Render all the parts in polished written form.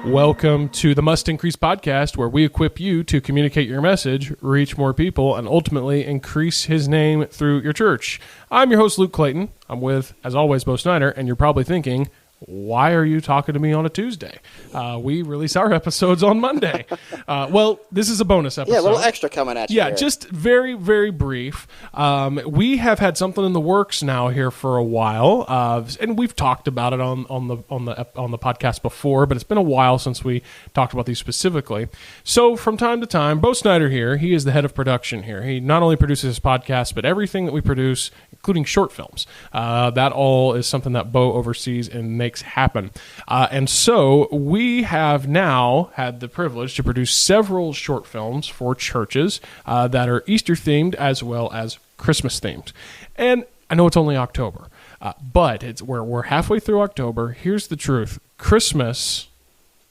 Welcome to the Must Increase podcast, where we equip you to communicate your message, reach more people, and ultimately increase his name through your church. I'm your host, Luke Clayton. I'm with, as always, Bo Snyder, and you're probably thinking, why are you talking to me on a Tuesday? We release our episodes on Monday. Well, this is a bonus episode. Yeah, a little extra coming at you. Yeah, here. just very, very brief. We have had something in the works now here for a while, and we've talked about it on the podcast before, but it's been a while since we talked about these specifically. So from time to time, Bo Snyder here, he is the head of production here. He not only produces his podcast, but everything that we produce, including short films. That all is something that Bo oversees and makes happen. And so we have now had the privilege to produce several short films for churches that are Easter themed as well as Christmas themed. And I know it's only October, but we're halfway through October. Here's the truth. Christmas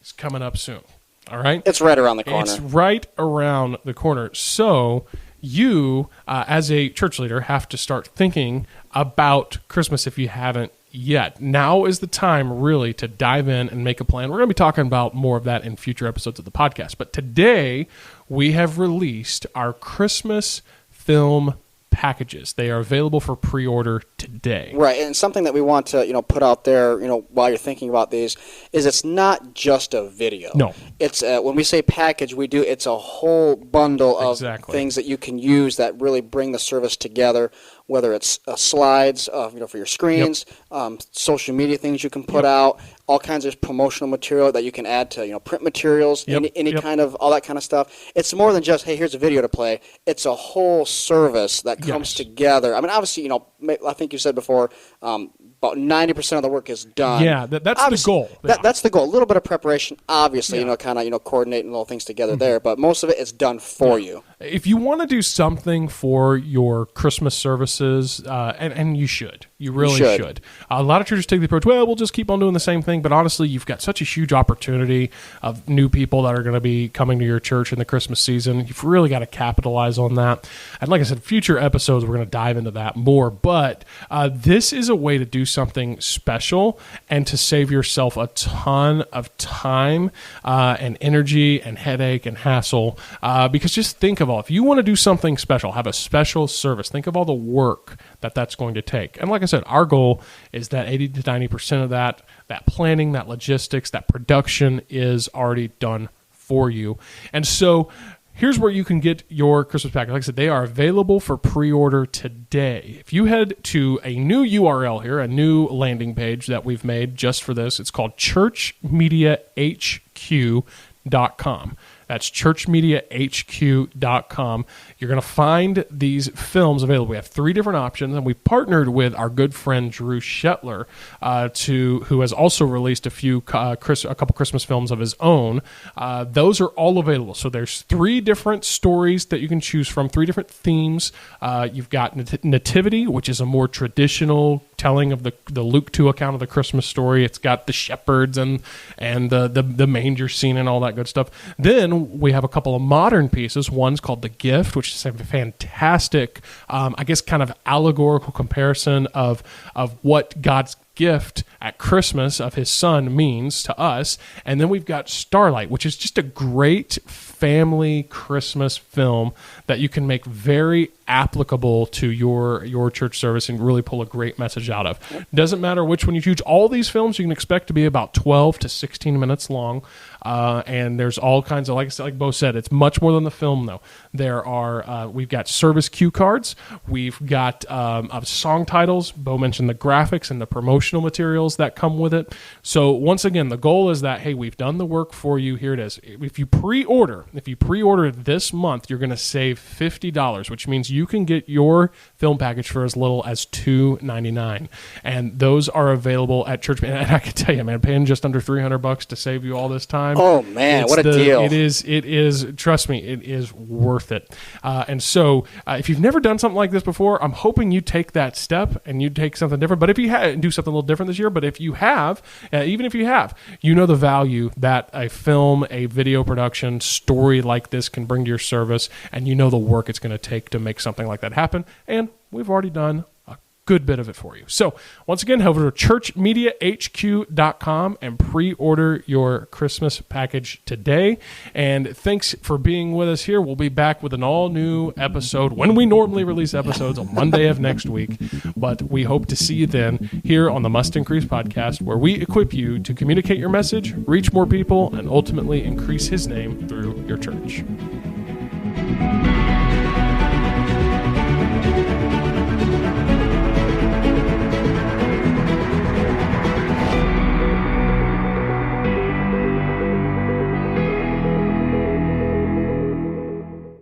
is coming up soon. All right? It's right around the corner. It's right around the corner. So you, as a church leader, have to start thinking about Christmas if you haven't yet. Now is the time really to dive in and make a plan. We're going to be talking about more of that in future episodes of the podcast. But today we have released our Christmas film packages. They are available for pre-order today. Right, and something that we want to, put out there, while you're thinking about these, is it's not just a video. No. It's when we say package, it's a whole bundle of things that you can use that really bring the service together. Whether it's slides, for your screens, social media things you can put out, all kinds of promotional material that you can add to, print materials, any kind of all that kind of stuff. It's more than just, hey, here's a video to play. It's a whole service that comes together. I mean, obviously, I think you said before, about 90% of the work is done. Yeah, that's the goal. That's the goal. A little bit of preparation, obviously, coordinating all things together there, but most of it is done for you. If you want to do something for your Christmas services, and you should. You really should. A lot of churches take the approach, well, we'll just keep on doing the same thing, but honestly, you've got such a huge opportunity of new people that are going to be coming to your church in the Christmas season. You've really got to capitalize on that. And like I said, future episodes, we're going to dive into that more, but this is a way to do something special and to save yourself a ton of time and energy and headache and hassle, because just think of all, if you want to do something special, have a special service, think of all the work that's going to take. And like I said, our goal is that 80 to 90% of that planning, that logistics, that production is already done for you. And so here's where you can get your Christmas package. Like I said, they are available for pre-order today. If you head to a new URL here, a new landing page that we've made just for this, it's called churchmediahq.com. That's churchmediahq.com. You're going to find these films available. We have 3 different options, and we partnered with our good friend Drew Shetler, who has also released a couple Christmas films of his own. Those are all available. So there's 3 different stories that you can choose from, 3 different themes. You've got Nativity, which is a more traditional telling of the Luke 2 account of the Christmas story. It's got the shepherds and the manger scene and all that good stuff. Then we have a couple of modern pieces. One's called The Gift, which is a fantastic, kind of allegorical comparison of what God's gift at Christmas of his son means to us. And then we've got Starlight, which is just a great family Christmas film that you can make very applicable to your church service and really pull a great message out of. Doesn't matter which one you choose. All these films you can expect to be about 12 to 16 minutes long. And there's all kinds of, like Bo said, it's much more than the film though. There are, we've got service cue cards. We've got song titles. Bo mentioned the graphics and the promotional materials that come with it. So once again, the goal is that, hey, we've done the work for you. Here it is. If you pre-order this month, you're going to save $50, which means you can get your film package for as little as $2.99. And those are available at Church. And I can tell you, man, paying just under $300 to save you all this time. Oh man, what a deal! It is. Trust me, it is worth it. And so, if you've never done something like this before, I'm hoping you take that step and you take something different. But if you do something a little different this year. But if you have, even if you have, you know the value that a film, a video production story like this can bring to your service, and you know the work it's going to take to make something like that happen. And we've already done a good bit of it for you. So once again, head over to churchmediahq.com and pre-order your Christmas package today. And thanks for being with us here. We'll be back with an all-new episode when we normally release episodes on Monday of next week. But we hope to see you then here on the Must Increase podcast, where we equip you to communicate your message, reach more people, and ultimately increase his name through your church.